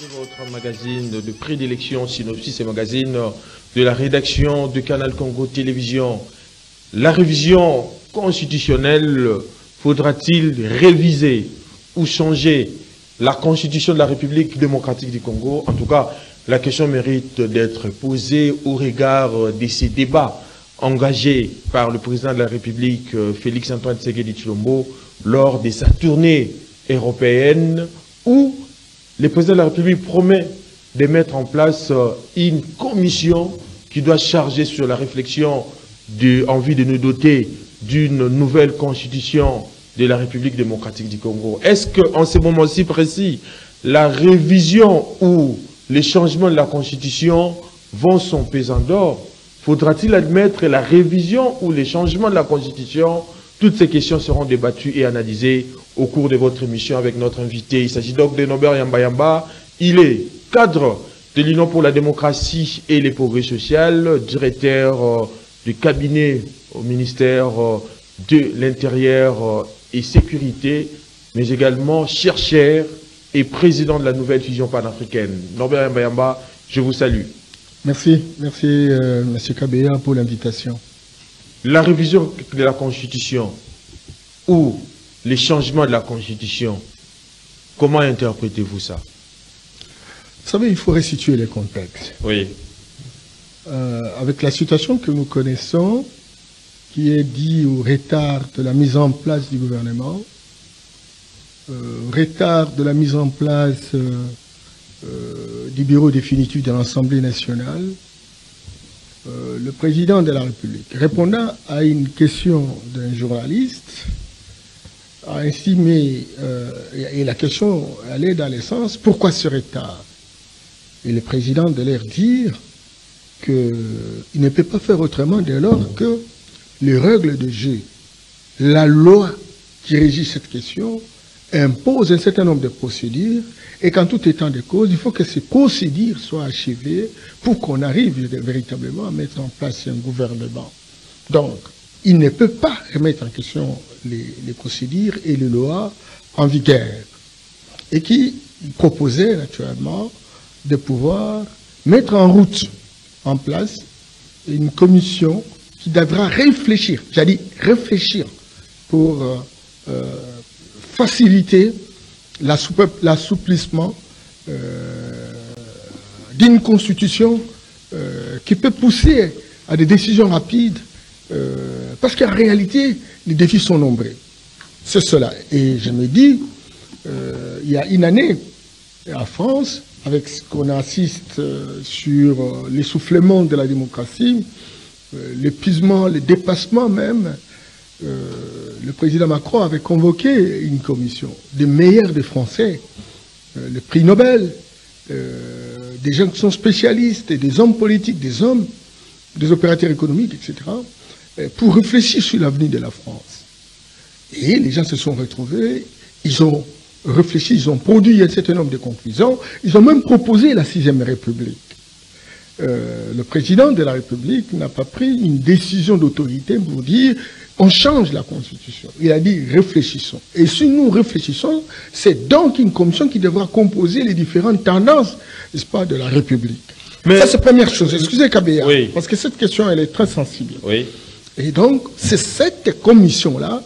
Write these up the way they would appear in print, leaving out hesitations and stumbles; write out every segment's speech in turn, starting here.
C'est votre magazine de prédilection, Synopsis et magazine de la rédaction de Canal Congo Télévision. La révision constitutionnelle, faudra-t-il réviser ou changer la constitution de la République démocratique du Congo? En tout cas, la question mérite d'être posée au regard de ces débats engagés par le président de la République, Félix-Antoine Tshisekedi Tshilombo, lors de sa tournée européenne, où le président de la République promet de mettre en place une commission qui doit charger sur la réflexion en vue de nous doter d'une nouvelle constitution de la République démocratique du Congo. Est-ce qu'en ce moment-ci précis, la révision ou les changements de la constitution vont son pesant d'or? Faudra-t-il admettre la révision ou les changements de la constitution? Toutes ces questions seront débattues et analysées au cours de votre émission avec notre invité. Il s'agit donc de Norbert Yamba Yamba. Il est cadre de l'Union pour la démocratie et les progrès sociaux, directeur du cabinet au ministère de l'Intérieur et Sécurité, mais également chercheur et président de la nouvelle fusion panafricaine. Norbert Yamba Yamba, je vous salue. Merci, merci M. Kabea pour l'invitation. La révision de la Constitution ou les changements de la Constitution, comment interprétez-vous ça? Vous savez, il faut resituer les contextes. Oui. Avec la situation que nous connaissons, qui est due au retard de la mise en place du gouvernement, retard de la mise en place du bureau définitif de l'Assemblée nationale, le président de la République, répondant à une question d'un journaliste, a estimé, et la question allait dans le sens, pourquoi ce retard? Et le président de leur dire qu'il ne peut pas faire autrement dès lors que les règles de jeu, la loi qui régit cette question, impose un certain nombre de procédures, et qu'en tout état de cause, il faut que ces procédures soient achevées pour qu'on arrive véritablement à mettre en place un gouvernement. Donc, il ne peut pas remettre en question les procédures et les lois en vigueur. Et qui proposait naturellement de pouvoir mettre en route, en place, une commission qui devra réfléchir, j'allais dire réfléchir, pour faciliter l'assouplissement d'une constitution qui peut pousser à des décisions rapides, parce qu'en réalité, les défis sont nombreux. C'est cela. Et je me dis, il y a une année, en France, avec ce qu'on assiste sur l'essoufflement de la démocratie, l'épuisement, le dépassement même, le président Macron avait convoqué une commission des meilleurs des Français, le prix Nobel, des gens qui sont spécialistes, des hommes politiques, des hommes, des opérateurs économiques, etc., pour réfléchir sur l'avenir de la France. Et les gens se sont retrouvés, ils ont réfléchi, ils ont produit un certain nombre de conclusions, ils ont même proposé la 6e République. Le président de la République n'a pas pris une décision d'autorité pour dire on change la Constitution. Il a dit réfléchissons. Et si nous réfléchissons, c'est donc une commission qui devra composer les différentes tendances, n'est-ce pas, de la République. Mais ça, c'est la première chose. Excusez Kabea, oui, parce que cette question, elle est très sensible. Oui. Et donc, c'est cette commission-là,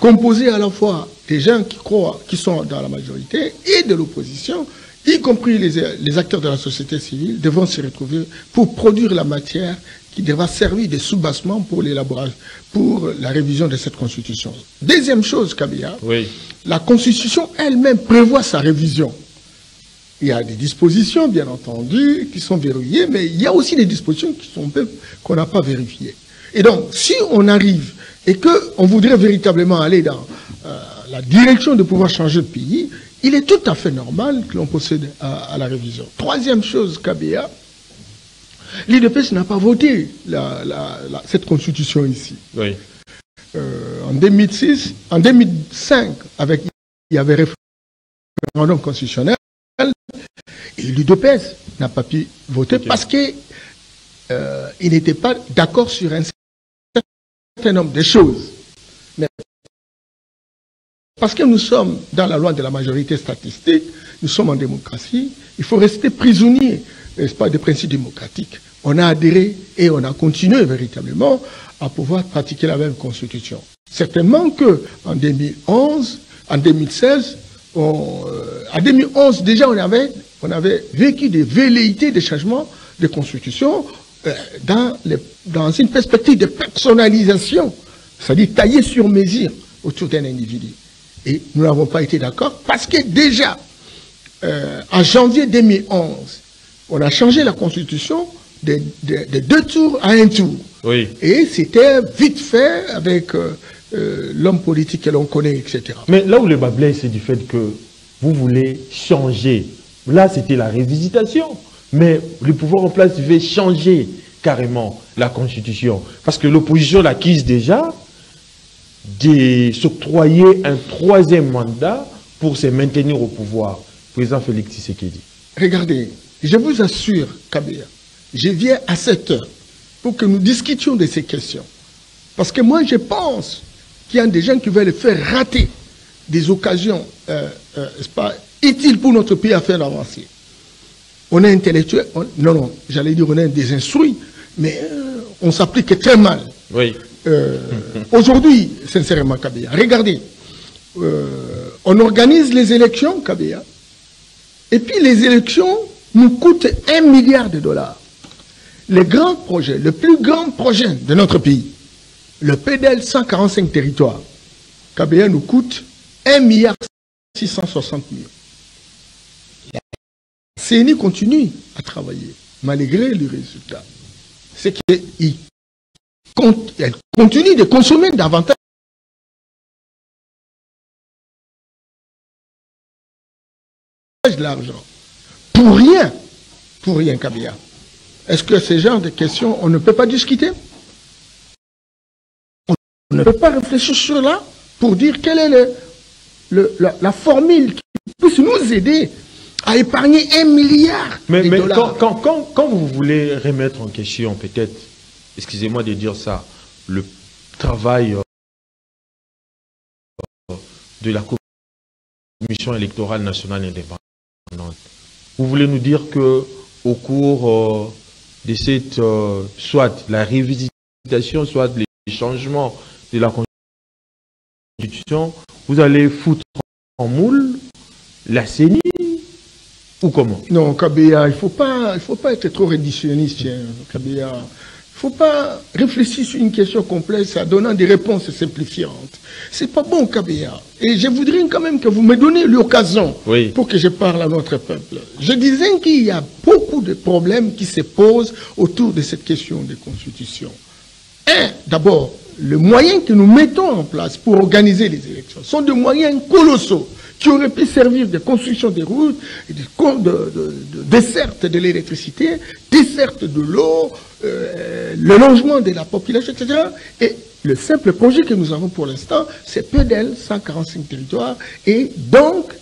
composée à la fois des gens qui croient, qui sont dans la majorité, et de l'opposition, y compris les acteurs de la société civile, devront se retrouver pour produire la matière qui devra servir de soubassement pour l'élaboration, pour la révision de cette Constitution. Deuxième chose, Kabea, oui, la Constitution elle-même prévoit sa révision. Il y a des dispositions, bien entendu, qui sont verrouillées, mais il y a aussi des dispositions qu'on n'a pas vérifiées. Et donc, si on arrive et qu'on voudrait véritablement aller dans la direction de pouvoir changer le pays, il est tout à fait normal que l'on procède à la révision. Troisième chose, Kabea, l'UDPS n'a pas voté cette constitution ici. Oui. En 2006, en 2005, il y avait référendum constitutionnel, et l'UDPS n'a pas pu voter parce qu'il n'était pas d'accord sur un certain nombre de choses. Mais parce que nous sommes dans la loi de la majorité statistique, nous sommes en démocratie, il faut rester prisonnier, n'est-ce pas, des principes démocratiques. On a adhéré et on a continué véritablement à pouvoir pratiquer la même constitution. Certainement que en 2011, en 2016, en 2011 déjà on avait vécu des velléités de changement de constitution dans une perspective de personnalisation, c'est-à-dire taillée sur mesure autour d'un individu. Et nous n'avons pas été d'accord parce que déjà, en janvier 2011, on a changé la constitution de 2 tours à 1 tour. Oui. Et c'était vite fait avec l'homme politique que l'on connaît, etc. Mais là où le bas blesse, c'est du fait que vous voulez changer. Là, c'était la révisitation. Mais le pouvoir en place veut changer carrément la Constitution. Parce que l'opposition l'acquise déjà de s'octroyer un 3e mandat pour se maintenir au pouvoir. Président Félix Tshisekedi. Regardez, je vous assure, Kabila, je viens à 7 heures pour que nous discutions de ces questions. Parce que moi, je pense qu'il y a des gens qui veulent faire rater des occasions n'est-ce pas, utiles pour notre pays à faire avancer. On est intellectuel, non, j'allais dire on est des instruits, mais on s'applique très mal. Oui. Aujourd'hui, sincèrement, Kabila, regardez, on organise les élections, Kabila, et puis les élections nous coûtent $1 milliard. Les grands projets, le plus grand projet de notre pays, le PDL 145 territoires, Kabila nous coûte $1,660 milliard. La CENI continue à travailler, malgré les résultats. C'est qu'elle continue de consommer davantage de l'argent. Pour rien, Kabila. Est-ce que ce genre de questions, on ne peut pas discuter? On ne peut pas réfléchir sur là pour dire quelle est la formule qui puisse nous aider à épargner $1 milliard. Mais quand vous voulez remettre en question, peut-être, excusez-moi de dire ça, le travail de la Commission électorale nationale indépendante, vous voulez nous dire que au cours de cette, soit la révisitation, soit les changements de la Constitution, vous allez foutre en moule la CENI ou comment? Non, Kabila, il faut pas être trop réditionniste, Kabila. Il ne faut pas réfléchir sur une question complexe en donnant des réponses simplifiantes. C'est pas bon, Kabila. Et je voudrais quand même que vous me donniez l'occasion pour que je parle à notre peuple. Je disais qu'il y a beaucoup de problèmes qui se posent autour de cette question de constitution. D'abord, les moyens que nous mettons en place pour organiser les élections sont des moyens colossaux qui auraient pu servir de construction des routes, de desserte de l'électricité, desserte de l'eau, le logement de la population, etc. Et le simple projet que nous avons pour l'instant, c'est PDL 145 territoires, et donc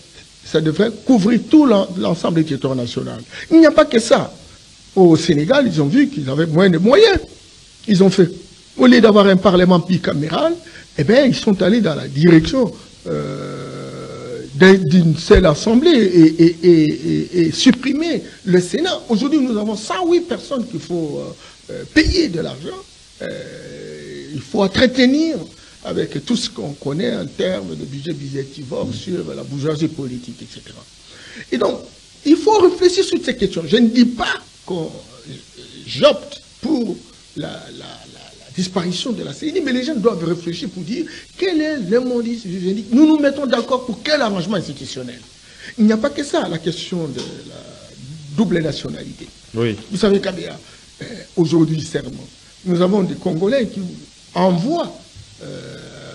ça devrait couvrir tout l'ensemble du territoire national. Il n'y a pas que ça. Au Sénégal, ils ont vu qu'ils avaient moins de moyens. Ils ont fait, au lieu d'avoir un parlement bicaméral, eh bien, ils sont allés dans la direction d'une seule assemblée et supprimer le Sénat. Aujourd'hui, nous avons 108 personnes qu'il faut payer de l'argent. Il faut entretenir avec tout ce qu'on connaît en termes de budget budgétivore sur la bourgeoisie politique, etc. Et donc, il faut réfléchir sur ces questions. Je ne dis pas que j'opte pour la disparition de la CENI, mais les gens doivent réfléchir pour dire quel est le modèle juridique. Nous nous mettons d'accord pour quel arrangement institutionnel. Il n'y a pas que ça, la question de la double nationalité. Oui. Vous savez, Kabila, aujourd'hui, seulement, nous avons des Congolais qui envoient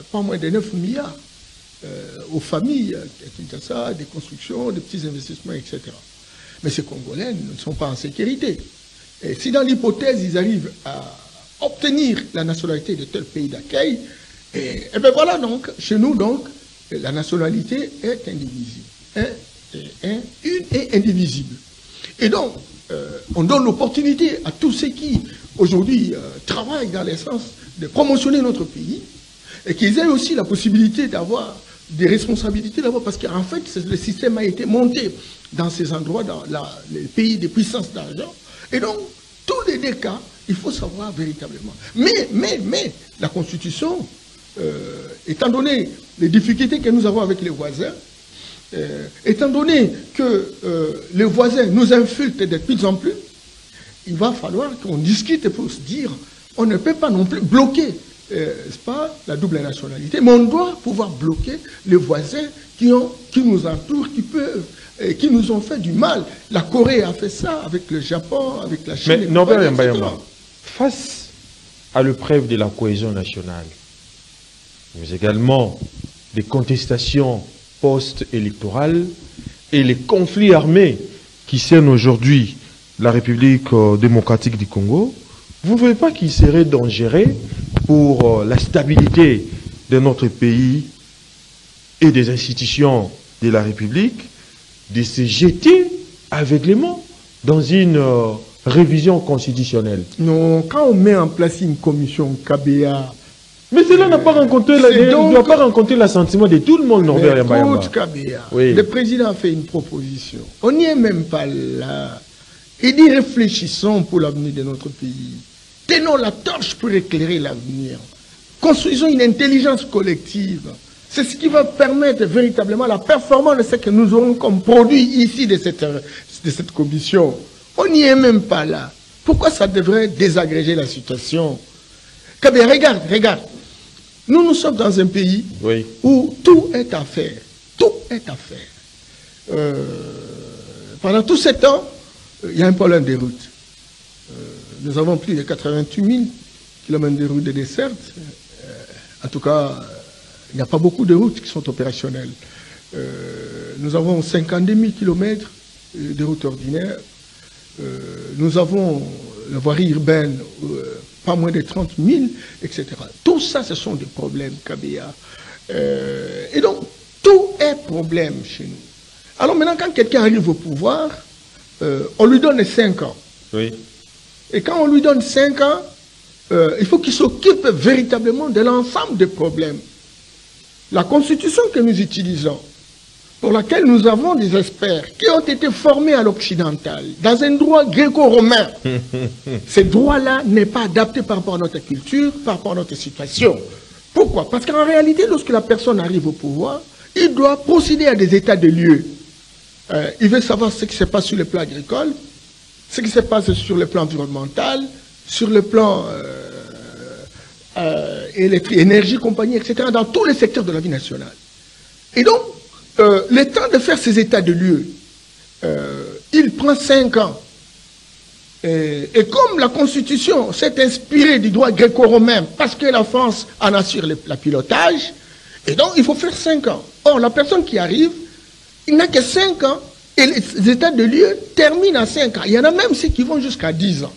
pas moins de 9 milliards aux familles, des constructions, des petits investissements, etc. Mais ces Congolais ne sont pas en sécurité. Et si dans l'hypothèse, ils arrivent à obtenir la nationalité de tel pays d'accueil, et bien voilà, donc, chez nous, donc, la nationalité est indivisible. Une est indivisible. Et donc, on donne l'opportunité à tous ceux qui, aujourd'hui, travaillent dans le sens de promotionner notre pays, et qu'ils aient aussi la possibilité d'avoir des responsabilités d'abord, parce qu'en fait, le système a été monté dans ces endroits, dans les pays des puissances d'argent. Et donc, tous les deux cas, il faut savoir véritablement. Mais la Constitution, étant donné les difficultés que nous avons avec les voisins, étant donné que les voisins nous insultent de plus en plus, il va falloir qu'on discute pour se dire, on ne peut pas non plus bloquer, c'est pas la double nationalité, mais on doit pouvoir bloquer les voisins qui nous entourent, qui nous ont fait du mal. La Corée a fait ça avec le Japon, avec la Chine. Mais Norbert Mbayamba, face à l'épreuve de la cohésion nationale, mais également des contestations post-électorales et les conflits armés qui cernent aujourd'hui la République démocratique du Congo, vous ne voyez pas qu'il serait dangereux pour la stabilité de notre pays et des institutions de la République de se jeter aveuglément dans une révision constitutionnelle? Non, quand on met en place une commission KBA... Mais cela n'a pas rencontré ne doit pas rencontrer l'assentiment de tout le monde, Norbert Mbayamba. Oui. Le président a fait une proposition. On n'y est même pas là. Il dit réfléchissons pour l'avenir de notre pays. Tenons la torche pour éclairer l'avenir. Construisons une intelligence collective. C'est ce qui va permettre véritablement la performance de ce que nous aurons comme produit ici de cette commission. On n'y est même pas là. Pourquoi ça devrait désagréger la situation? Kabé, regarde. Nous sommes dans un pays où tout est à faire. Tout est à faire. Pendant tout ce temps, il y a un problème des routes. Nous avons plus de 88 000 km de routes de desserte. En tout cas, il n'y a pas beaucoup de routes qui sont opérationnelles. Nous avons 52 000 km de routes ordinaires. Nous avons la voirie urbaine, pas moins de 30 000, etc. Tout ça, ce sont des problèmes, KBA. Et donc, tout est problème chez nous. Alors maintenant, quand quelqu'un arrive au pouvoir, on lui donne 5 ans. Oui. Et quand on lui donne 5 ans, il faut qu'il s'occupe véritablement de l'ensemble des problèmes. La constitution que nous utilisons, pour laquelle nous avons des experts qui ont été formés à l'occidental, dans un droit gréco-romain, ce droit-là n'est pas adapté par rapport à notre culture, par rapport à notre situation. Pourquoi? Parce qu'en réalité, lorsque la personne arrive au pouvoir, il doit procéder à des états de lieu. Il veut savoir ce qui se passe sur le plan agricole, ce qui se passe sur le plan environnemental, sur le plan énergie, compagnie, etc., dans tous les secteurs de la vie nationale. Et donc, le temps de faire ces états de lieu, il prend 5 ans. Et comme la Constitution s'est inspirée du droit gréco-romain, parce que la France en assure le pilotage, et donc il faut faire 5 ans. Or, la personne qui arrive, il n'a que 5 ans, et les états de lieu terminent à 5 ans. Il y en a même ceux qui vont jusqu'à 10 ans.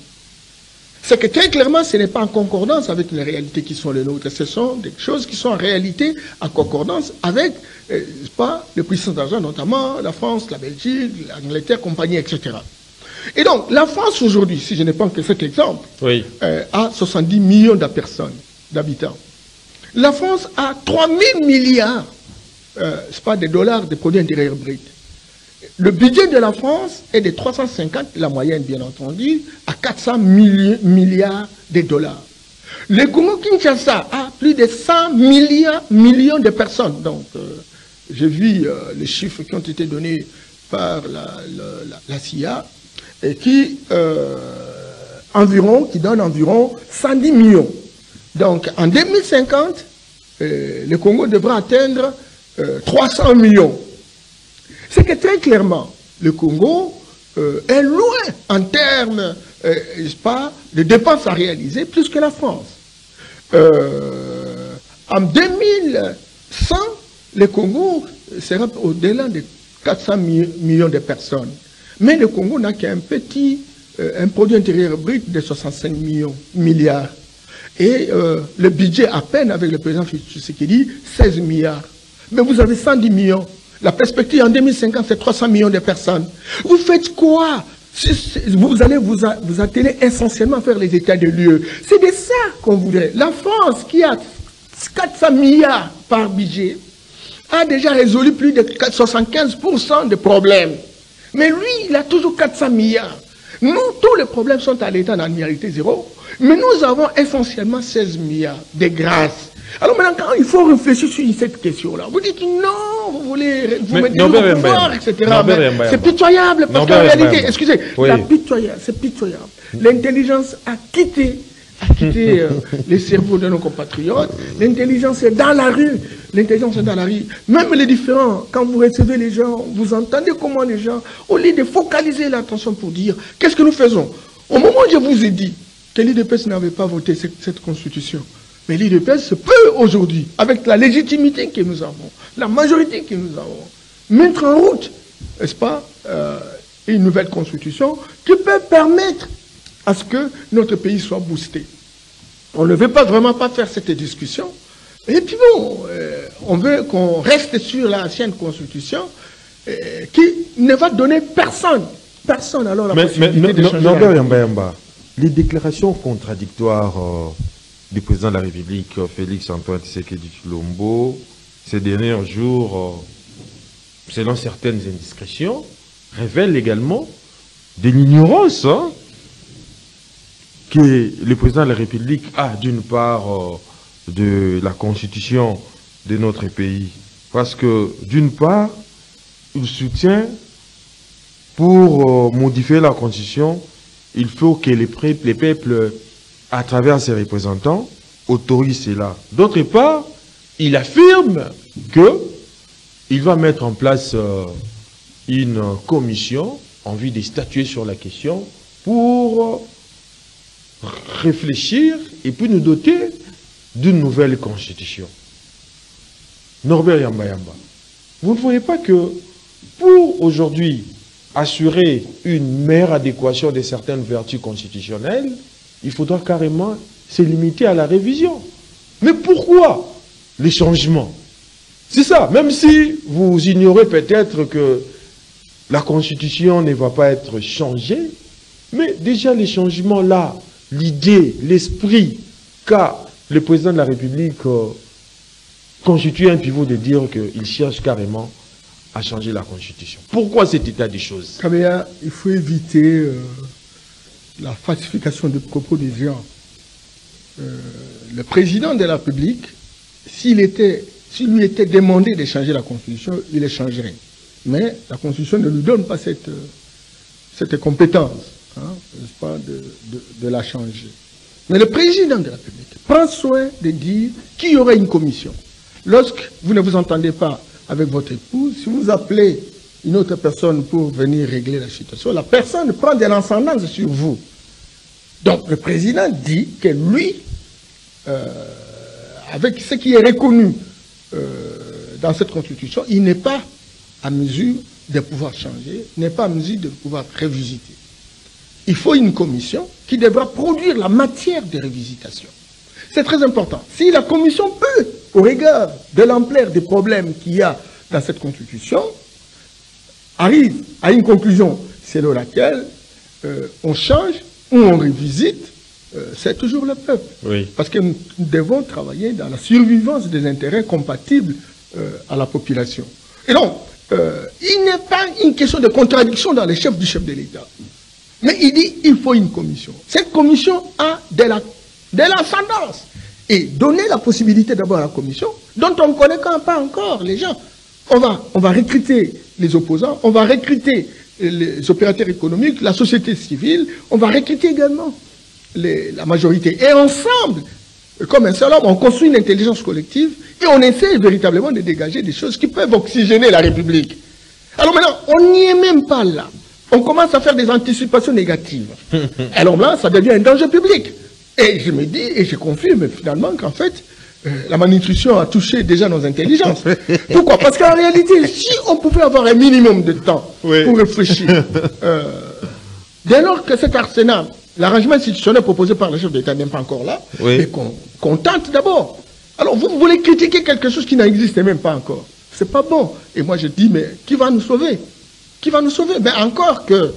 C'est que très clairement, ce n'est pas en concordance avec les réalités qui sont les nôtres. Ce sont des choses qui sont en réalité en concordance avec les puissances d'argent, notamment la France, la Belgique, l'Angleterre, compagnie, etc. Et donc, la France aujourd'hui, si je ne prends que cet exemple, a 70 millions de personnes, d'habitants. La France a 3 000 milliards, de dollars de produits intérieurs bruts. Le budget de la France est de 350, la moyenne bien entendu, à 400 milliards de dollars. Le Congo-Kinshasa a plus de 100 millions de personnes. Donc, j'ai vu les chiffres qui ont été donnés par la CIA et qui donnent environ 110 millions. Donc, en 2050, le Congo devra atteindre 300 millions. C'est que très clairement, le Congo est loin en termes, de dépenses à réaliser, plus que la France. En 2100, le Congo sera au-delà de 400 millions de personnes. Mais le Congo n'a qu'un un produit intérieur brut de 65 milliards. Et le budget à peine avec le président Tshisekedi, 16 milliards. Mais vous avez 110 millions. La perspective en 2050, c'est 300 millions de personnes. Vous faites quoi? Vous allez vous atteler essentiellement à faire les états de lieu. C'est de ça qu'on voudrait. La France, qui a 400 milliards par budget, a déjà résolu plus de 75% des problèmes. Mais lui, il a toujours 400 milliards. Nous, tous les problèmes sont à l'état d'annualité zéro, mais nous avons essentiellement 16 milliards de grâce. Alors maintenant, quand il faut réfléchir sur cette question-là, vous dites non, vous voulez vous mettre au pouvoir, etc. C'est pitoyable, parce qu'en réalité, excusez, c'est pitoyable. L'intelligence a quitté les cerveaux de nos compatriotes. L'intelligence est dans la rue. L'intelligence est dans la rue. Même les différents, quand vous recevez les gens, vous entendez comment les gens, au lieu de focaliser l'attention pour dire, qu'est-ce que nous faisons? Au moment où je vous ai dit que l'IDPS n'avait pas voté cette constitution, mais l'IDPS peut aujourd'hui, avec la légitimité que nous avons, la majorité que nous avons, mettre en route, n'est-ce pas, une nouvelle constitution qui peut permettre à ce que notre pays soit boosté. On ne veut pas vraiment faire cette discussion. Et puis bon, on veut qu'on reste sur l'ancienne constitution qui ne va donner personne alors la possibilité de changer. Norbert Yamba, les déclarations contradictoires du président de la République, Félix Antoine Tshisekedi Tshilombo, ces derniers jours, selon certaines indiscrétions, révèlent également de l'ignorance que le président de la République a d'une part de la constitution de notre pays. Parce que d'une part, il soutient pour modifier la constitution, il faut que les peuples, à travers ses représentants, autorisent cela. D'autre part, il affirme qu'il va mettre en place une commission en vue de statuer sur la question pour réfléchir et puis nous doter d'une nouvelle constitution. Norbert Yamba, vous ne voyez pas que pour aujourd'hui assurer une meilleure adéquation de certaines vertus constitutionnelles, il faudra carrément se limiter à la révision. Mais pourquoi les changements? C'est ça, même si vous ignorez peut-être que la constitution ne va pas être changée, mais déjà les changements là, l'idée, l'esprit qu'a le président de la République constitue un pivot de dire qu'il cherche carrément à changer la Constitution. Pourquoi cet état des choses? Kabea, il faut éviter la falsification des propos des gens. Le président de la République, s'il lui était demandé de changer la Constitution, il les changerait. Mais la Constitution ne lui donne pas cette compétence, n'est-ce pas, de la changer. Mais le président de la République prend soin de dire qu'il y aurait une commission. Lorsque vous ne vous entendez pas avec votre épouse, si vous appelez une autre personne pour venir régler la situation, la personne prend de l'ascendance sur vous. Donc le président dit que lui, avec ce qui est reconnu dans cette constitution, il n'est pas à mesure de pouvoir changer, n'est pas à mesure de pouvoir révisiter. Il faut une commission qui devra produire la matière de révisitation. C'est très important. Si la commission peut, au regard de l'ampleur des problèmes qu'il y a dans cette constitution, arrive à une conclusion selon laquelle on change ou on révisite, c'est toujours le peuple. Oui. Parce que nous devons travailler dans la survivance des intérêts compatibles à la population. Et donc, il n'est pas une question de contradiction dans les chefs du chef de l'État. Mais il dit qu'il faut une commission. Cette commission a de l'ascendance. Et donner la possibilité d'abord à la commission, dont on ne connaît pas encore les gens. On va recruter les opposants, on va recruter les opérateurs économiques, la société civile, on va recruter également la majorité. Et ensemble, comme un seul homme, on construit une intelligence collective et on essaie véritablement de dégager des choses qui peuvent oxygéner la République. Alors maintenant, on n'y est même pas là. On commence à faire des anticipations négatives. Alors là, ça devient un danger public. Et je me dis, et je confirme finalement qu'en fait, la malnutrition a touché déjà nos intelligences. Pourquoi? Parce qu'en réalité, si on pouvait avoir un minimum de temps pour réfléchir, dès lors que cet arsenal, l'arrangement institutionnel proposé par le chef d'État n'est pas encore là, et qu'on tente d'abord. Alors vous voulez critiquer quelque chose qui n'existe même pas encore. C'est pas bon. Et moi je dis, mais qui va nous sauver? Qui va nous sauver? Ben encore que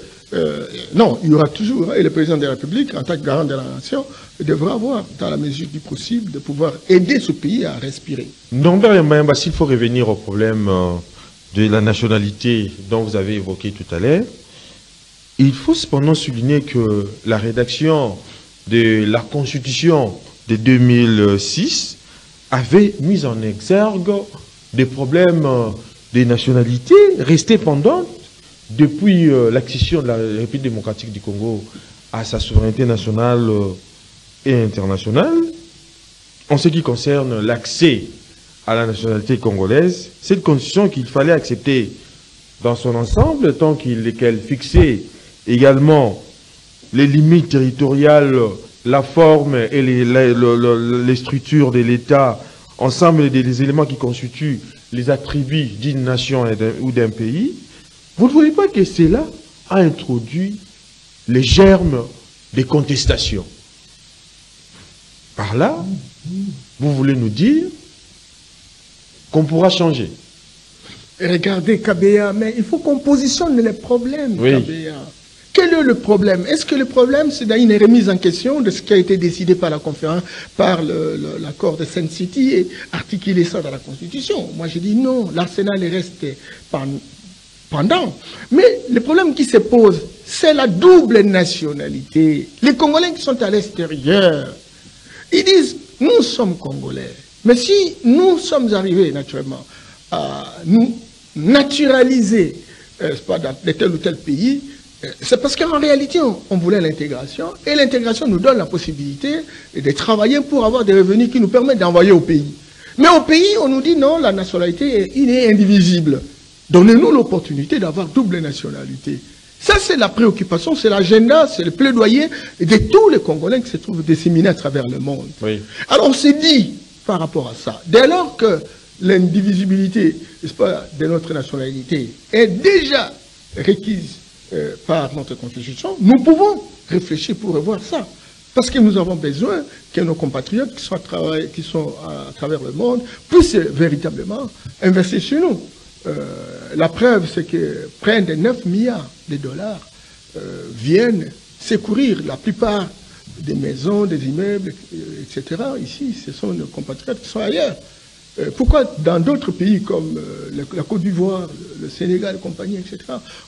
Non, il y aura toujours, et le président de la République, en tant que garant de la nation, devra avoir, dans la mesure du possible, de pouvoir aider ce pays à respirer. Norbert Yambayamba, s'il faut revenir au problème de la nationalité dont vous avez évoqué tout à l'heure, il faut cependant souligner que la rédaction de la Constitution de 2006 avait mis en exergue des problèmes des nationalités restées pendantes depuis l'accession de la République démocratique du Congo à sa souveraineté nationale et internationale. En ce qui concerne l'accès à la nationalité congolaise, cette constitution qu'il fallait accepter dans son ensemble, tant qu'elle fixait également les limites territoriales, la forme et les structures de l'État, ensemble des éléments qui constituent les attributs d'une nation ou d'un pays, vous ne voyez pas que cela a introduit les germes des contestations. Par là, vous voulez nous dire qu'on pourra changer. Regardez Kabea, mais il faut qu'on positionne les problèmes, oui. Kabea. Quel est le problème? Est-ce que le problème, c'est une remise en question de ce qui a été décidé par la conférence, par l'accord de Sun City et articuler ça dans la Constitution? Moi, je dis non, l'arsenal est resté pendant. Mais le problème qui se pose, c'est la double nationalité. Les Congolais qui sont à l'extérieur, ils disent, nous sommes Congolais. Mais si nous sommes arrivés, naturellement, à nous naturaliser dans tel ou tel pays, c'est parce qu'en réalité, on voulait l'intégration, et l'intégration nous donne la possibilité de travailler pour avoir des revenus qui nous permettent d'envoyer au pays. Mais au pays, on nous dit non, la nationalité est indivisible. Donnez-nous l'opportunité d'avoir double nationalité. Ça, c'est la préoccupation, c'est l'agenda, c'est le plaidoyer de tous les Congolais qui se trouvent disséminés à travers le monde. Oui. Alors on s'est dit, par rapport à ça, dès lors que l'indivisibilité, n'est-ce pas, de notre nationalité est déjà requise par notre Constitution, nous pouvons réfléchir pour revoir ça. Parce que nous avons besoin que nos compatriotes qui sont à travers le monde puissent véritablement investir sur nous. La preuve, c'est que près de 9 milliards de dollars viennent secourir la plupart des maisons, des immeubles, etc. Ici, ce sont nos compatriotes qui sont ailleurs. Pourquoi dans d'autres pays comme la Côte d'Ivoire, le Sénégal et compagnie, etc.,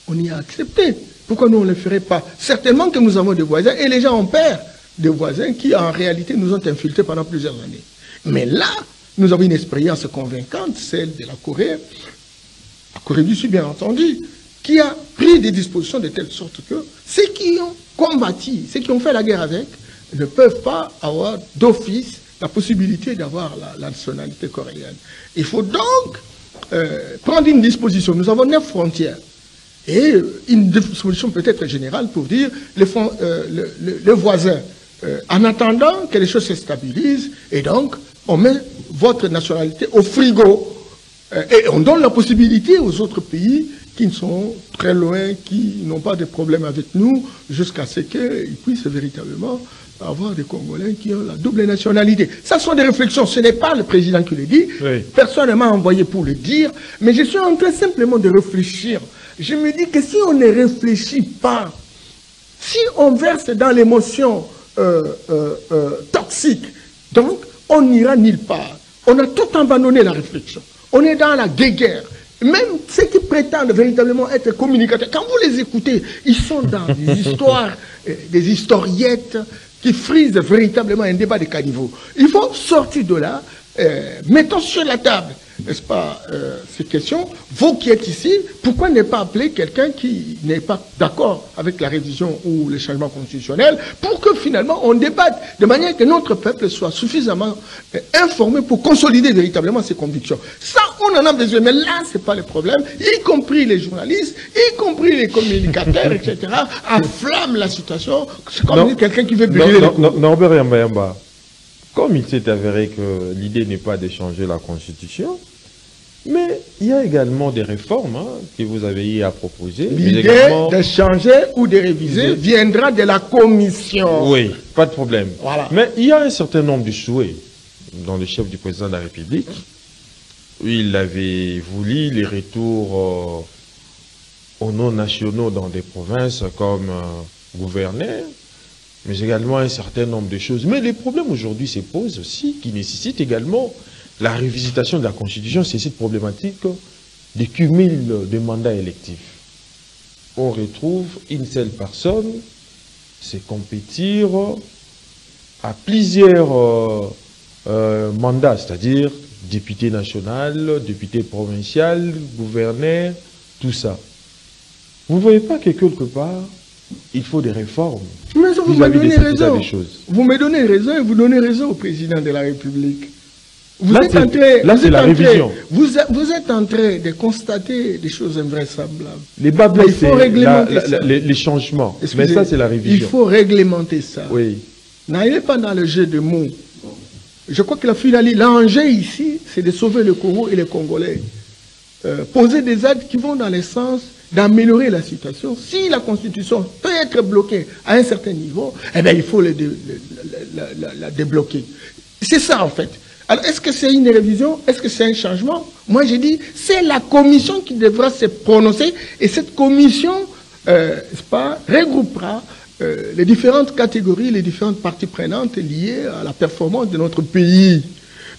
on y a accepté? Pourquoi nous on ne le ferait pas? Certainement que nous avons des voisins, et les gens ont peur des voisins qui en réalité nous ont infiltrés pendant plusieurs années. Mais là, nous avons une expérience convaincante, celle de la Corée du Sud bien entendu, qui a pris des dispositions de telle sorte que ceux qui ont combattu, ceux qui ont fait la guerre avec, ne peuvent pas avoir d'office la possibilité d'avoir la nationalité coréenne. Il faut donc prendre une disposition. Nous avons 9 frontières. Et une disposition peut-être générale pour dire les voisins, en attendant que les choses se stabilisent, et donc on met votre nationalité au frigo. Et on donne la possibilité aux autres pays qui sont très loin, qui n'ont pas de problème avec nous, jusqu'à ce qu'ils puissent véritablement avoir des Congolais qui ont la double nationalité. Ça sont des réflexions, ce n'est pas le président qui le dit, oui. Personne ne m'a envoyé pour le dire, mais je suis en train simplement de réfléchir. Je me dis que si on ne réfléchit pas, si on verse dans l'émotion toxique, donc on n'ira nulle part. On a tout abandonné la réflexion. On est dans la guéguerre. Même ceux qui prétendent véritablement être communicateurs, quand vous les écoutez, ils sont dans des histoires, des historiettes qui frisent véritablement un débat de caniveau. Il faut sortir de là, mettons sur la table, n'est-ce pas, ces questions. Vous qui êtes ici, pourquoi ne pas appeler quelqu'un qui n'est pas d'accord avec la révision ou les changements constitutionnels pour que finalement on débatte de manière que notre peuple soit suffisamment informé pour consolider véritablement ses convictions. Ça, on en a besoin, mais là, ce n'est pas le problème, y compris les journalistes, y compris les communicateurs, etc., enflamment la situation. C'est comme quelqu'un qui veut brûler les coups. Norbert Yambayamba, comme il s'est avéré que l'idée n'est pas de changer la Constitution, mais il y a également des réformes que vous avez eu à proposer. L'idée de changer ou de réviser viendra de la Commission. Oui, pas de problème. Voilà. Mais il y a un certain nombre de souhaits dans le chef du président de la République. Il avait voulu les retours aux non-nationaux dans des provinces comme gouverneur, mais également un certain nombre de choses. Mais les problèmes aujourd'hui se posent aussi, qui nécessitent également la révisitation de la Constitution, c'est cette problématique du cumul de mandats électifs. On retrouve une seule personne, c'est compétir à plusieurs mandats, c'est-à-dire député national, député provincial, gouverneur, tout ça. Vous ne voyez pas que quelque part, il faut des réformes. Mais vous me donnez raison. Vous me donnez raison et vous donnez raison au président de la République. Vous êtes en train de constater des choses invraisemblables. Les bas il faut réglementer ça. Les changements. Mais ça, c'est la révision. Il faut réglementer ça. Oui. N'allez pas dans le jeu de mots. Je crois que l'enjeu ici, c'est de sauver le Congo et les Congolais. Poser des aides qui vont dans le sens d'améliorer la situation. Si la Constitution peut être bloquée à un certain niveau, eh bien, il faut la débloquer. C'est ça, en fait. Alors, est-ce que c'est une révision? Est-ce que c'est un changement? Moi, j'ai dit, c'est la commission qui devra se prononcer et cette commission, regroupera les différentes catégories, les différentes parties prenantes liées à la performance de notre pays.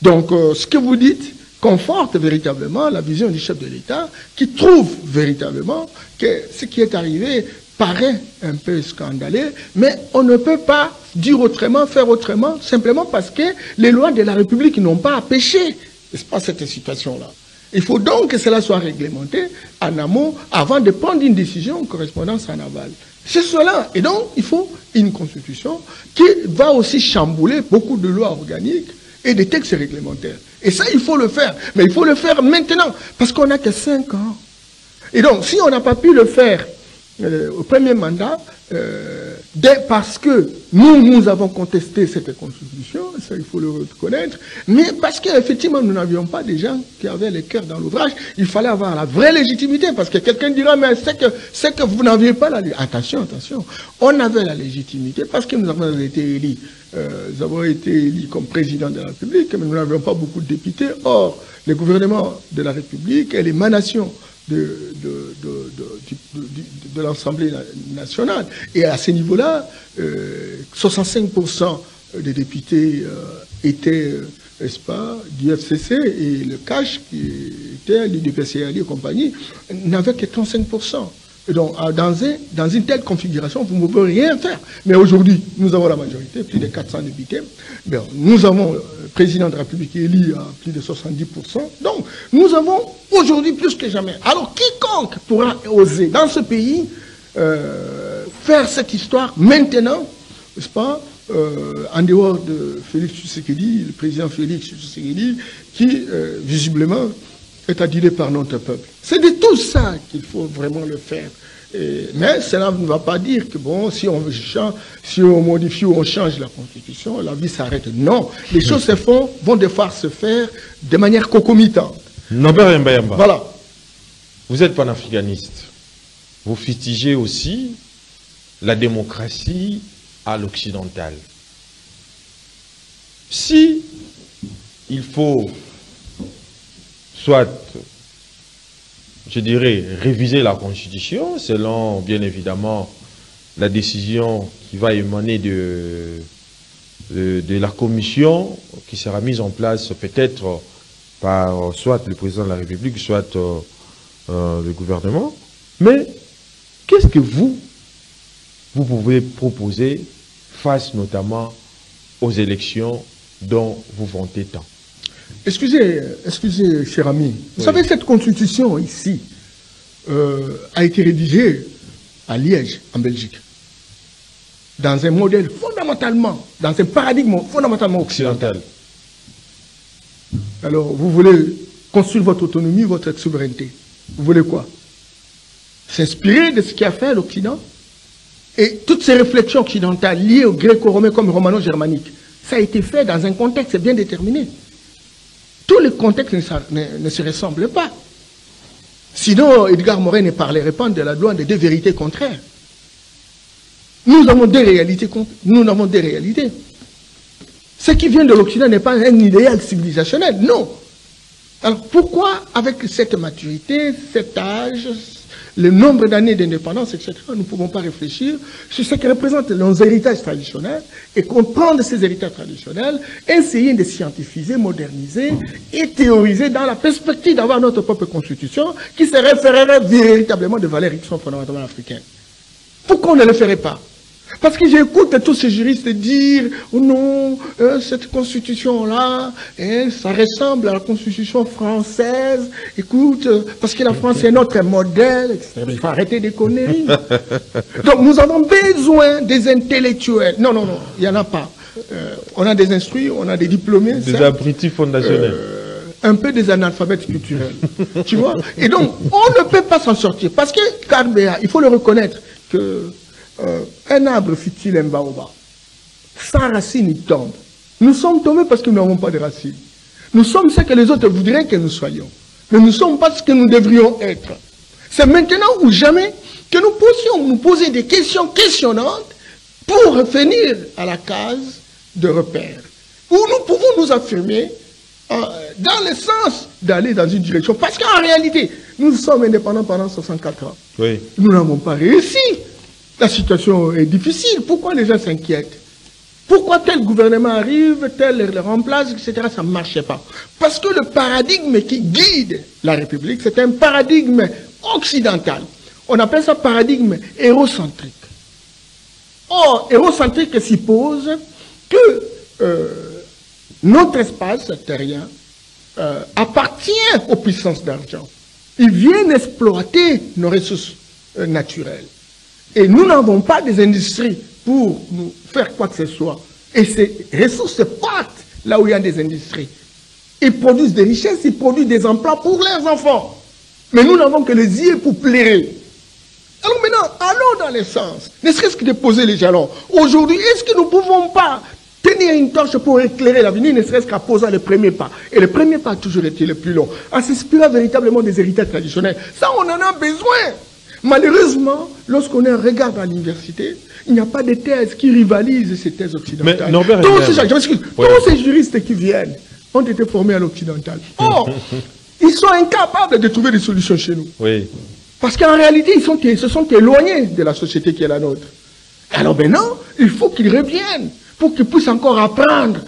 Donc, ce que vous dites conforte véritablement la vision du chef de l'État qui trouve véritablement que ce qui est arrivé paraît un peu scandaleux, mais on ne peut pas dire autrement, faire autrement, simplement parce que les lois de la République n'ont pas à pécher. C'est pas cette situation-là. Il faut donc que cela soit réglementé en amont avant de prendre une décision en correspondance en aval. C'est cela. Et donc, il faut une constitution qui va aussi chambouler beaucoup de lois organiques et des textes réglementaires. Et ça, il faut le faire. Mais il faut le faire maintenant, parce qu'on n'a que 5 ans. Et donc, si on n'a pas pu le faire au premier mandat, parce que nous avons contesté cette constitution, ça il faut le reconnaître, mais parce qu'effectivement nous n'avions pas des gens qui avaient le cœur dans l'ouvrage, il fallait avoir la vraie légitimité, parce que quelqu'un dira, mais c'est que vous n'aviez pas la légitimité. Attention, on avait la légitimité parce que nous avons été élus. Nous avons été élus comme président de la République, mais nous n'avions pas beaucoup de députés. Or, le gouvernement de la République est l'émanation de l'Assemblée nationale. Et à ce niveau-là, 65% des députés étaient, n'est-ce pas, du FCC, et le CACH, qui était du DPCAD et compagnie, n'avait que 35%. Et donc, dans une telle configuration, vous ne pouvez rien faire. Mais aujourd'hui, nous avons la majorité, plus de 400 députés. Bien, nous avons le président de la République élu à plus de 70%. Donc, nous avons aujourd'hui plus que jamais. Alors, quiconque pourra oser dans ce pays faire cette histoire maintenant, n'est-ce pas, en dehors de Félix Tshisekedi, le président Félix Tshisekedi, qui, visiblement, est adulé par notre peuple. C'est de tout ça qu'il faut vraiment le faire. Mais cela ne va pas dire que, bon, si on modifie ou on change la Constitution, la vie s'arrête. Non, les choses vont devoir se faire de manière concomitante. Norbert Mbayamba, voilà. Vous êtes panafricaniste. Vous fustigez aussi la démocratie à l'occidental. Si il faut soit, je dirais, réviser la Constitution selon, bien évidemment, la décision qui va émaner de la commission qui sera mise en place peut-être par soit le président de la République, soit le gouvernement. Mais qu'est-ce que vous pouvez proposer face notamment aux élections dont vous vantez tant? Excusez, cher ami. Vous savez, cette constitution ici a été rédigée à Liège, en Belgique, dans un modèle fondamentalement, dans un paradigme fondamentalement occidental. Alors, vous voulez construire votre autonomie, votre souveraineté. Vous voulez quoi? S'inspirer de ce qui a fait l'Occident? Et toutes ces réflexions occidentales liées au gréco-romain comme romano-germanique, ça a été fait dans un contexte bien déterminé. Tous les contextes ne se ressemblent pas. Sinon, Edgar Morin ne parlerait pas de la loi des deux vérités contraires. Nous avons des réalités. Ce qui vient de l'Occident n'est pas un idéal civilisationnel, non. Alors pourquoi, avec cette maturité, cet âge, le nombre d'années d'indépendance, etc., nous ne pouvons pas réfléchir sur ce que représentent nos héritages traditionnels et comprendre ces héritages traditionnels, essayer de scientifiser, moderniser et théoriser dans la perspective d'avoir notre propre constitution qui se référerait véritablement de valeurs qui sont fondamentalement africaines. Pourquoi on ne le ferait pas? Parce que j'écoute tous ces juristes dire oh non, cette constitution-là, ça ressemble à la constitution française. Écoute, parce que la France est notre modèle, etc. Il faut arrêter des conneries. Donc nous avons besoin des intellectuels. Non, non, non, il n'y en a pas. On a des instruits, on a des diplômés. Des abrutis fondationnels. Un peu des analphabètes culturels. Tu vois? Et donc, on ne peut pas s'en sortir. Parce que, Karbéa, il faut le reconnaître, que un arbre fut-il un baobab, sans racines il tombe. Nous sommes tombés parce que nous n'avons pas de racines. Nous sommes ce que les autres voudraient que nous soyons. Mais nous ne sommes pas ce que nous devrions être. C'est maintenant ou jamais que nous puissions nous poser des questions questionnantes pour revenir à la case de repère, où nous pouvons nous affirmer dans le sens d'aller dans une direction. Parce qu'en réalité, nous sommes indépendants pendant 64 ans. Oui. Nous n'avons pas réussi. La situation est difficile. Pourquoi les gens s'inquiètent? Pourquoi tel gouvernement arrive, tel le remplace, etc. Ça ne marchait pas. Parce que le paradigme qui guide la République, c'est un paradigme occidental. On appelle ça paradigme hérocentrique. Or, hérocentrique suppose que notre espace terrien appartient aux puissances d'argent. Ils viennent exploiter nos ressources naturelles. Et nous n'avons pas des industries pour nous faire quoi que ce soit. Et ces ressources partent là où il y a des industries. Ils produisent des richesses, ils produisent des emplois pour leurs enfants. Mais nous n'avons que les yeux pour plairer. Alors maintenant, allons dans les sens. Ne serait-ce que de poser les jalons. Aujourd'hui, est-ce que nous ne pouvons pas tenir une torche pour éclairer l'avenir, ne serait-ce qu'à poser le premier pas? Et le premier pas a toujours été le plus long. En s'inspirant véritablement des héritages traditionnels. Ça, on en a besoin. Malheureusement, lorsqu'on regarde à l'université, il n'y a pas de thèses qui rivalisent ces thèses occidentales. Mais Norbert, tous ces juristes qui viennent ont été formés à l'occidental. Or, ils sont incapables de trouver des solutions chez nous. Oui. Parce qu'en réalité, ils se sont éloignés de la société qui est la nôtre. Alors maintenant, il faut qu'ils reviennent pour qu'ils puissent encore apprendre.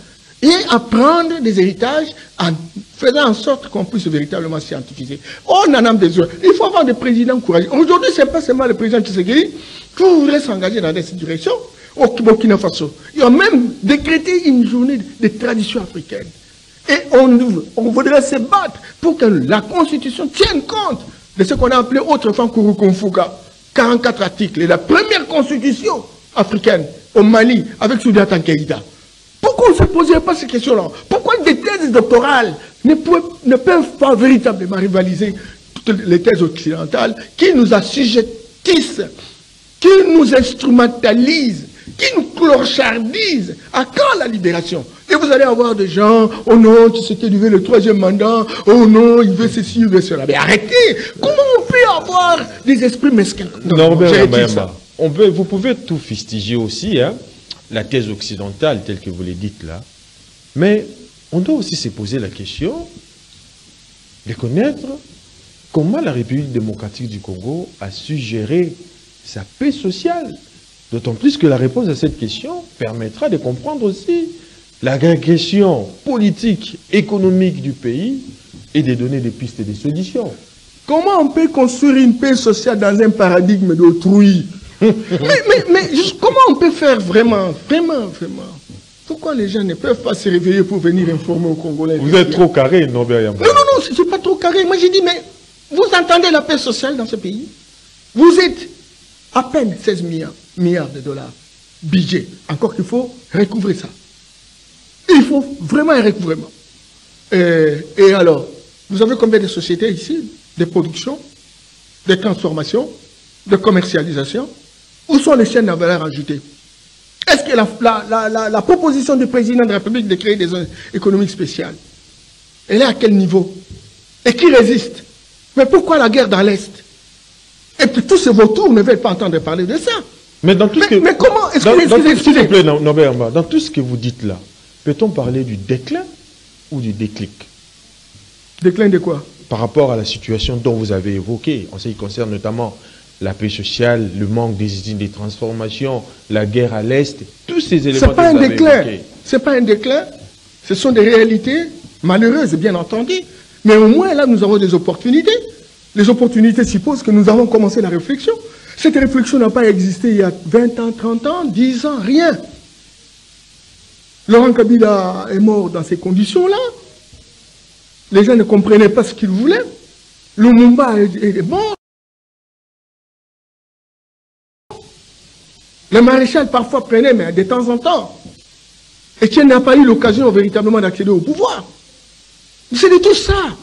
Et apprendre des héritages en faisant en sorte qu'on puisse véritablement scientifiser. On en a besoin. Il faut avoir des présidents courageux. Aujourd'hui, ce n'est pas seulement le président Tshisekedi qui voudrait s'engager dans cette direction au Burkina Faso. Ils ont même décrété une journée de tradition africaine. Et on voudrait se battre pour que la Constitution tienne compte de ce qu'on a appelé autrefois Kurukunfuga. 44 articles. Et la première Constitution africaine au Mali avec Soudatan Keïta. Pourquoi on ne se posait pas ces questions-là? Pourquoi des thèses doctorales ne peuvent pas véritablement rivaliser toutes les thèses occidentales qui nous assujettissent, qui nous instrumentalisent, qui nous clochardisent? À quand la libération? Et vous allez avoir des gens, oh non, tu sais qu'il veut le 3e mandat, oh non, il veut ceci, il veut cela. Mais arrêtez! Comment on peut avoir des esprits mesquins? Non, vous pouvez tout fustiger aussi, hein? La thèse occidentale, telle que vous le dites là. Mais on doit aussi se poser la question de connaître comment la République démocratique du Congo a su gérer sa paix sociale. D'autant plus que la réponse à cette question permettra de comprendre aussi la régression politique, économique du pays et de donner des pistes de solutions. Comment on peut construire une paix sociale dans un paradigme d'autrui? mais comment on peut faire vraiment? Pourquoi les gens ne peuvent pas se réveiller pour venir informer aux Congolais? Vous êtes trop carré, Norbert Yamba. Non, c'est pas trop carré. Moi j'ai dit, mais vous entendez la paix sociale dans ce pays? Vous êtes à peine 16 milliards de dollars budget. Encore qu'il faut recouvrer ça. Il faut vraiment un recouvrement. Et alors, vous avez combien de sociétés ici? De production, de transformation, de commercialisation? Où sont les chaînes de valeur ajoutée? Est-ce que la proposition du président de la République de créer des zones économiques spéciales, elle est à quel niveau? Et qui résiste? Mais pourquoi la guerre dans l'Est? Et puis tous ces vautours ne veulent pas entendre parler de ça. Mais dans tout mais comment? S'il vous plaît, Norbert Yamba, dans tout ce que vous dites là, peut-on parler du déclin ou du déclic? Déclin de quoi? par rapport à la situation dont vous avez évoqué, en ce qui concerne notamment la paix sociale, le manque des transformations, la guerre à l'Est, tous ces éléments que vous avez évoqués. Ce n'est pas un déclin, ce sont des réalités malheureuses, bien entendu. Mais au moins, là, nous avons des opportunités. Les opportunités supposent que nous avons commencé la réflexion. Cette réflexion n'a pas existé il y a 20 ans, 30 ans, 10 ans, rien. Laurent Kabila est mort dans ces conditions-là. Les gens ne comprenaient pas ce qu'il voulait. Lumumba est mort. Le maréchal parfois prenait, mais de temps en temps. Etienne n'a pas eu l'occasion véritablement d'accéder au pouvoir. C'est de tout ça.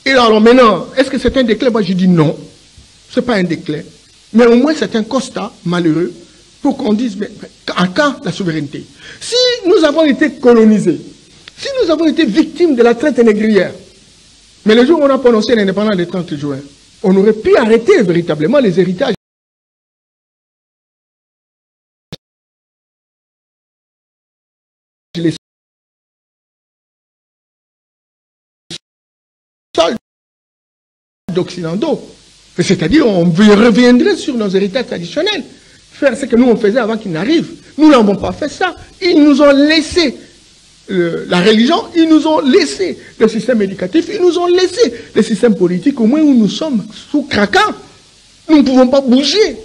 Et alors maintenant, est-ce que c'est un déclin? Moi je dis non, ce n'est pas un déclin. Mais au moins c'est un constat malheureux pour qu'on dise, mais en quand la souveraineté? Si nous avons été colonisés, si nous avons été victimes de la traite négrière, mais le jour où on a prononcé l'indépendance le 30 juin, on aurait pu arrêter véritablement les héritages. Les sols d'occidentaux. C'est-à-dire, on reviendrait sur nos héritages traditionnels. Faire ce que nous on faisait avant qu'ils n'arrivent. Nous n'avons pas fait ça. Ils nous ont laissé la religion, ils nous ont laissé le système éducatif, ils nous ont laissé le système politique, au moins où nous sommes sous craquant. Nous ne pouvons pas bouger.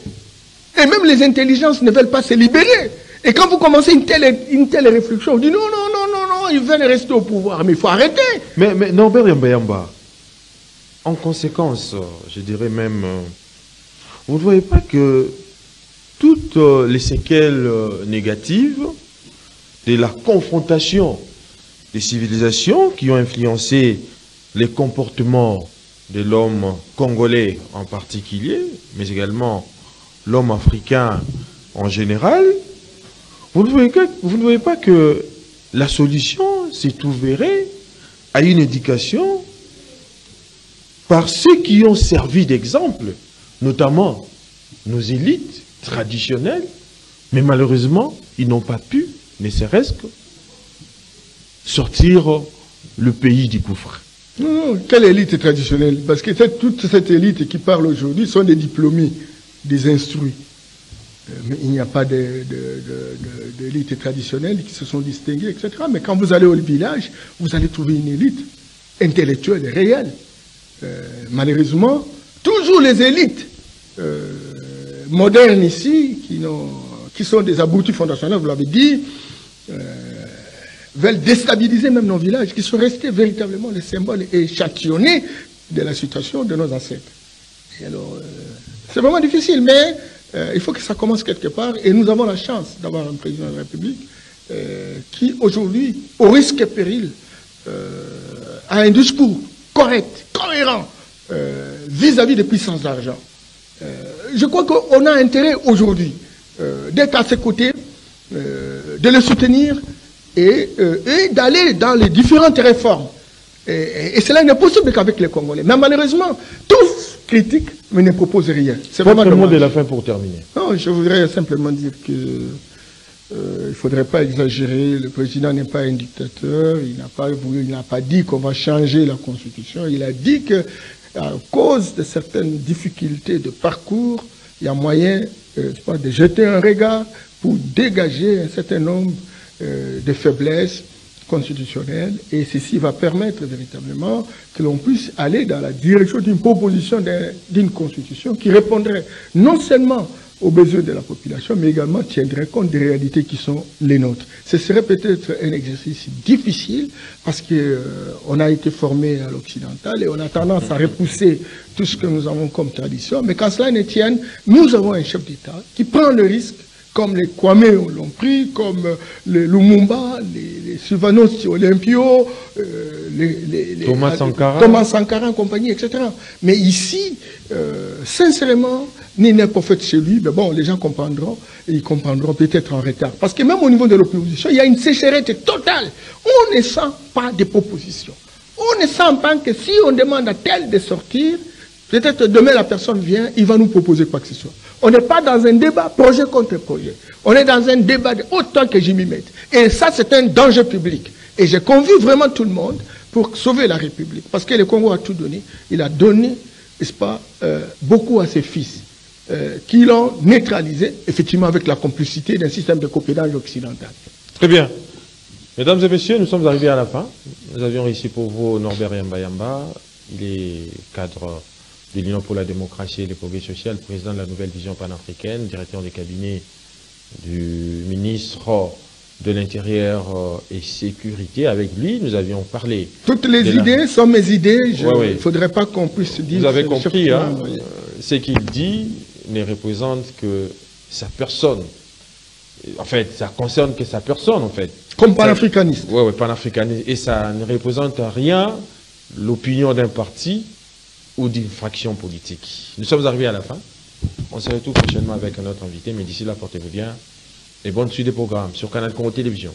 Et même les intelligences ne veulent pas se libérer. Et quand vous commencez une telle réflexion, vous dites non, non, non, non, non, ils veulent rester au pouvoir, mais il faut arrêter. Mais Norbert Yamba, en conséquence, je dirais même, vous ne voyez pas que toutes les séquelles négatives de la confrontation des civilisations qui ont influencé les comportements de l'homme congolais en particulier, mais également l'homme africain en général, vous ne voyez pas que la solution s'est trouvée à une éducation par ceux qui ont servi d'exemple, notamment nos élites traditionnelles, mais malheureusement, ils n'ont pas pu, ne serait-ce que, sortir le pays du gouffre. Non, quelle élite traditionnelle? Parce que toute cette élite qui parle aujourd'hui sont des diplômés, des instruits. Mais il n'y a pas d'élite traditionnelle qui se sont distinguées, etc. Mais quand vous allez au village, vous allez trouver une élite intellectuelle réelle. Malheureusement, toujours les élites modernes ici, qui sont des abrutis fondationnaires, vous l'avez dit, veulent déstabiliser même nos villages, qui sont restés véritablement les symboles échantillonnés de la situation de nos ancêtres. Et alors, c'est vraiment difficile, mais il faut que ça commence quelque part, et nous avons la chance d'avoir un président de la République qui, aujourd'hui, au risque et péril, a un discours correct, cohérent, vis-à-vis des puissances d'argent. Je crois qu'on a intérêt aujourd'hui d'être à ses côtés, de le soutenir et d'aller dans les différentes réformes. Et cela n'est possible qu'avec les Congolais. Mais malheureusement, tous critiquent, mais ne proposent rien. C'est vraiment le mot de la fin pour terminer. Non, je voudrais simplement dire que il ne faudrait pas exagérer. Le président n'est pas un dictateur. Il n'a pas dit qu'on va changer la Constitution. Il a dit que à cause de certaines difficultés de parcours, il y a moyen de jeter un regard pour dégager un certain nombre de faiblesses constitutionnelles, et ceci va permettre véritablement que l'on puisse aller dans la direction d'une proposition d'une constitution qui répondrait non seulement aux besoins de la population, mais également tiendrait compte des réalités qui sont les nôtres. Ce serait peut-être un exercice difficile parce qu'on a été formé à l'occidental et on a tendance à repousser tout ce que nous avons comme tradition, mais quand cela ne tienne, nous avons un chef d'État qui prend le risque, comme les Kwame l'ont pris, comme les Lumumba, les Sylvanos Olympio, Thomas Sankara, compagnie, etc. Mais ici, sincèrement, ni n'est pas fait chez lui, mais bon, les gens comprendront, et ils comprendront peut-être en retard. Parce que même au niveau de l'opposition, il y a une sécheresse totale. On ne sent pas de propositions. On ne sent pas que si on demande à tel de sortir, peut-être demain la personne vient, il va nous proposer quoi que ce soit. On n'est pas dans un débat projet contre projet. On est dans un débat de autant que j'y m'y mette. Et ça, c'est un danger public. Et je convie vraiment tout le monde, pour sauver la République. Parce que le Congo a tout donné. Il a donné, n'est-ce pas, beaucoup à ses fils, qui l'ont neutralisé, effectivement, avec la complicité d'un système de copédage occidental. Très bien. Mesdames et messieurs, nous sommes arrivés à la fin. Nous avions ici pour vous Norbert Yamba. Il est cadre de l'Union pour la démocratie et le progrès social, président de la Nouvelle Vision panafricaine, directeur des cabinets du ministre de l'Intérieur et Sécurité. Avec lui, nous avions parlé. Toutes les idées sont mes idées. Il ne faudrait pas qu'on puisse dire... Vous avez compris, hein, ce qu'il dit ne représente que sa personne. En fait, ça concerne que sa personne, en fait. Comme panafricaniste. Oui, panafricaniste. Et ça ne représente rien l'opinion d'un parti ou d'une fraction politique. Nous sommes arrivés à la fin. On se retrouve prochainement avec un autre invité, mais d'ici là, portez-vous bien et bonne suite des programmes sur Canal Congo Télévision.